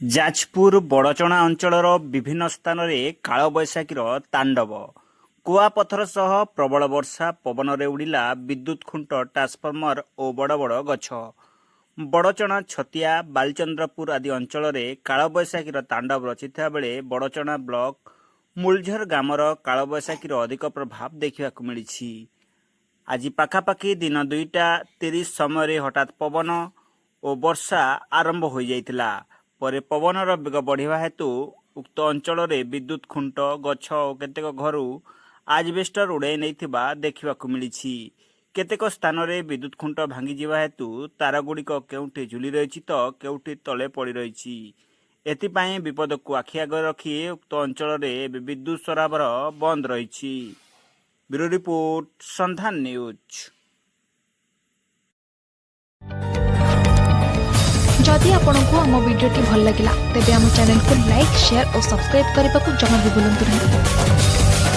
ଯାଜପୁର ବଡ଼ଚଣା ଅଞ୍ଚଳର ବିଭିନ୍ନ ସ୍ଥାନରେ କାଳବୈଶାଖୀର ତାଣ୍ଡବ। କୁଆପଥର ସହ ପ୍ରବଳ ବର୍ଷା ପବନରେ ଉଡ଼ିଲା ବିଦ୍ୟୁତ୍ ଖୁଣ୍ଟ, ଟ୍ରାନ୍ସଫର୍ମର ଓ ବଡ଼ ବଡ଼ ଗଛ। ବଡ଼ଚଣା, ଛତିଆ, ବାଲିଚନ୍ଦ୍ରପୁର ଆଦି ଅଞ୍ଚଳରେ କାଳବୈଶାଖୀର ତାଣ୍ଡବ ରଚିଥିବା ବେଳେ ବଡ଼ଚଣା ବ୍ଲକ ମୂଳଝର ଗ୍ରାମର କାଳବୈଶାଖୀର ଅଧିକ ପ୍ରଭାବ ଦେଖିବାକୁ ମିଳିଛି। ଆଜି ପାଖାପାଖି ଦିନ 2ଟା 30 ସମୟରେ ହଠାତ୍ ପବନ ଓ ବର୍ଷା ଆରମ୍ଭ ହୋଇଯାଇଥିଲା। ପରେ ପବନର ବେଗ ବଢ଼ିବା ହେତୁ ଉକ୍ତ ଅଞ୍ଚଳରେ ବିଦ୍ୟୁତ୍ ଖୁଣ୍ଟ, ଗଛ ଓ କେତେକ ଘରୁ ଆଜବେଷ୍ଟର ଉଡ଼ାଇ ନେଇଥିବା ଦେଖିବାକୁ ମିଳିଛି। କେତେକ ସ୍ଥାନରେ ବିଦ୍ୟୁତ୍ ଖୁଣ୍ଟ ଭାଙ୍ଗିଯିବା ହେତୁ ତାରଗୁଡ଼ିକ କେଉଁଠି ଝୁଲି ରହିଛି ତ କେଉଁଠି ତଳେ ପଡ଼ି ରହିଛି। ଏଥିପାଇଁ ବିପଦକୁ ଆଖି ଆଗରେ ରଖି ଉକ୍ତ ଅଞ୍ଚଳରେ ଏବେ ବିଦ୍ୟୁତ୍ ସରବରାହ ବନ୍ଦ ରହିଛି। ବ୍ୟୁରୋ ରିପୋର୍ଟ, ସନ୍ଧାନ ନ୍ୟୁଜ୍। जदि आपंक आम भिडी भल लगा तेब आम चैनल को लाइक, शेयर और सब्सक्राइब करने को जमा भी भूलु नहीं।